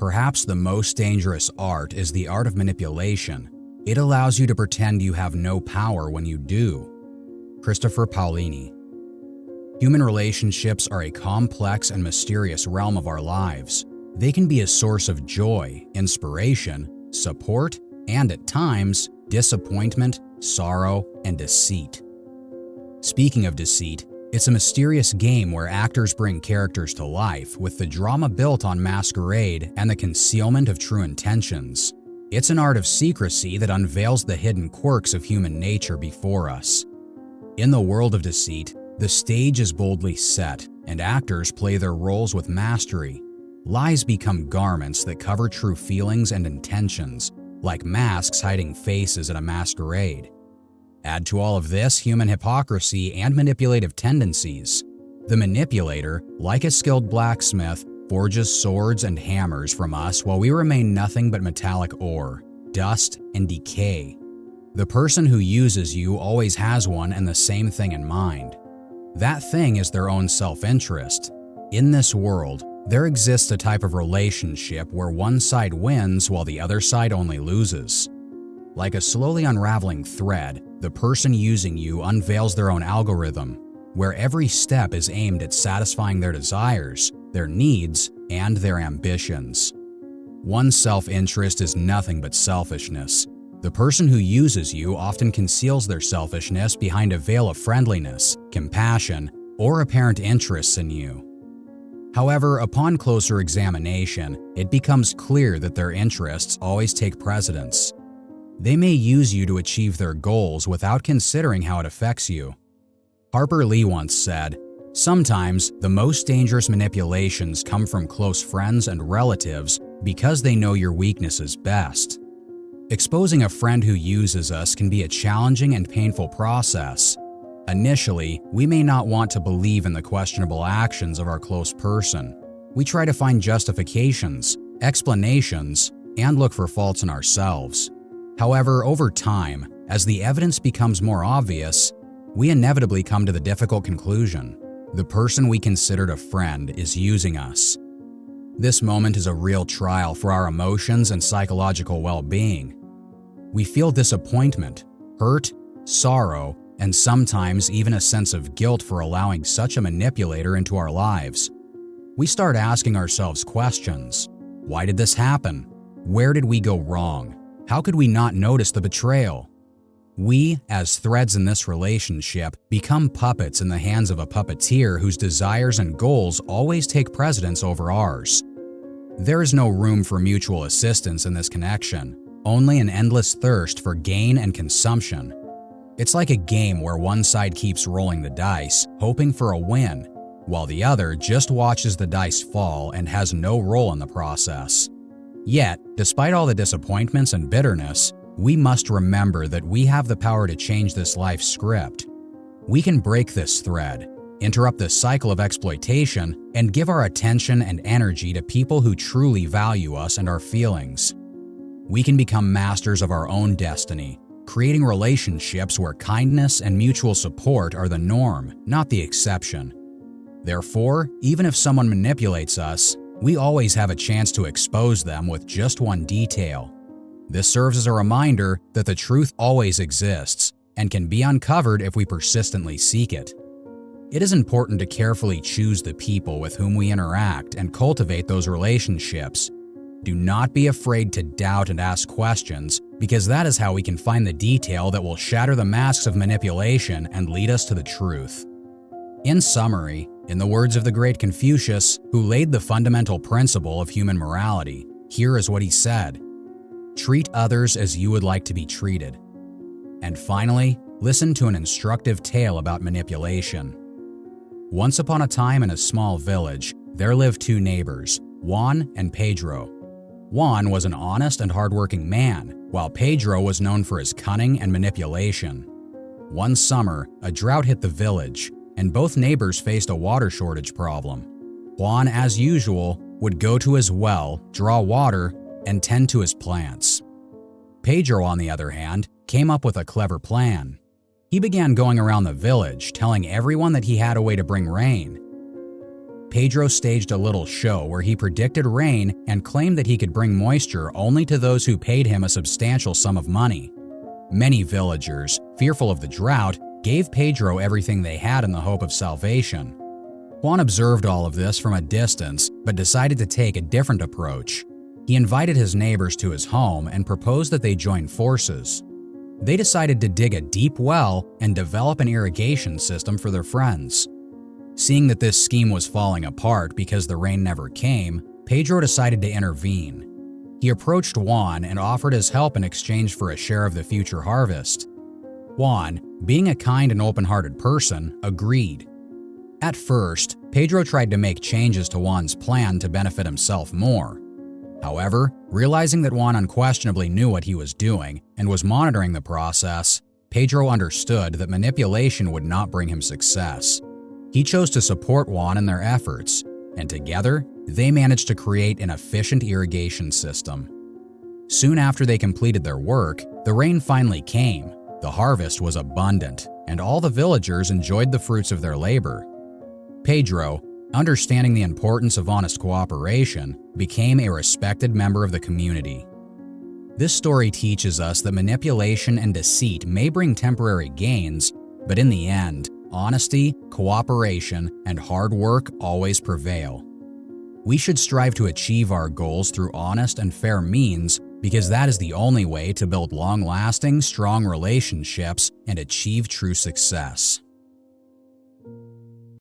Perhaps the most dangerous art is the art of manipulation. It allows you to pretend you have no power when you do. Christopher Paolini. Human relationships are a complex and mysterious realm of our lives. They can be a source of joy, inspiration, support, and at times, disappointment, sorrow, and deceit. Speaking of deceit, it's a mysterious game where actors bring characters to life with the drama built on masquerade and the concealment of true intentions. It's an art of secrecy that unveils the hidden quirks of human nature before us. In the world of deceit, the stage is boldly set, and actors play their roles with mastery. Lies become garments that cover true feelings and intentions, like masks hiding faces at a masquerade. Add to all of this human hypocrisy and manipulative tendencies. The manipulator, like a skilled blacksmith, forges swords and hammers from us while we remain nothing but metallic ore, dust, and decay. The person who uses you always has one and the same thing in mind. That thing is their own self-interest. In this world, there exists a type of relationship where one side wins while the other side only loses. Like a slowly unraveling thread, the person using you unveils their own algorithm, where every step is aimed at satisfying their desires, their needs, and their ambitions. One's self-interest is nothing but selfishness. The person who uses you often conceals their selfishness behind a veil of friendliness, compassion, or apparent interests in you. However, upon closer examination, it becomes clear that their interests always take precedence. They may use you to achieve their goals without considering how it affects you. Harper Lee once said, "Sometimes the most dangerous manipulations come from close friends and relatives because they know your weaknesses best." Exposing a friend who uses us can be a challenging and painful process. Initially, we may not want to believe in the questionable actions of our close person. We try to find justifications, explanations, and look for faults in ourselves. However, over time, as the evidence becomes more obvious, we inevitably come to the difficult conclusion: the person we considered a friend is using us. This moment is a real trial for our emotions and psychological well-being. We feel disappointment, hurt, sorrow, and sometimes even a sense of guilt for allowing such a manipulator into our lives. We start asking ourselves questions. Why did this happen? Where did we go wrong? How could we not notice the betrayal? We, as threads in this relationship, become puppets in the hands of a puppeteer whose desires and goals always take precedence over ours. There is no room for mutual assistance in this connection, only an endless thirst for gain and consumption. It's like a game where one side keeps rolling the dice, hoping for a win, while the other just watches the dice fall and has no role in the process. Yet, despite all the disappointments and bitterness, we must remember that we have the power to change this life script. We can break this thread, interrupt this cycle of exploitation, and give our attention and energy to people who truly value us and our feelings. We can become masters of our own destiny, creating relationships where kindness and mutual support are the norm, not the exception. Therefore, even if someone manipulates us, we always have a chance to expose them with just one detail. This serves as a reminder that the truth always exists and can be uncovered if we persistently seek it. It is important to carefully choose the people with whom we interact and cultivate those relationships. Do not be afraid to doubt and ask questions, because that is how we can find the detail that will shatter the masks of manipulation and lead us to the truth. In summary, in the words of the great Confucius, who laid the fundamental principle of human morality, here is what he said: "Treat others as you would like to be treated." And finally, listen to an instructive tale about manipulation. Once upon a time in a small village, there lived two neighbors, Juan and Pedro. Juan was an honest and hardworking man, while Pedro was known for his cunning and manipulation. One summer, a drought hit the village, and both neighbors faced a water shortage problem. Juan, as usual, would go to his well, draw water, and tend to his plants. Pedro, on the other hand, came up with a clever plan. He began going around the village, telling everyone that he had a way to bring rain. Pedro staged a little show where he predicted rain and claimed that he could bring moisture only to those who paid him a substantial sum of money. Many villagers, fearful of the drought, gave Pedro everything they had in the hope of salvation. Juan observed all of this from a distance, but decided to take a different approach. He invited his neighbors to his home and proposed that they join forces. They decided to dig a deep well and develop an irrigation system for their friends. Seeing that this scheme was falling apart because the rain never came, Pedro decided to intervene. He approached Juan and offered his help in exchange for a share of the future harvest. Juan, being a kind and open-hearted person, agreed. At first, Pedro tried to make changes to Juan's plan to benefit himself more. However, realizing that Juan unquestionably knew what he was doing and was monitoring the process, Pedro understood that manipulation would not bring him success. He chose to support Juan in their efforts, and together, they managed to create an efficient irrigation system. Soon after they completed their work, the rain finally came, the harvest was abundant, and all the villagers enjoyed the fruits of their labor. Pedro, understanding the importance of honest cooperation, became a respected member of the community. This story teaches us that manipulation and deceit may bring temporary gains, but in the end, honesty, cooperation, and hard work always prevail. We should strive to achieve our goals through honest and fair means because that is the only way to build long-lasting, strong relationships and achieve true success.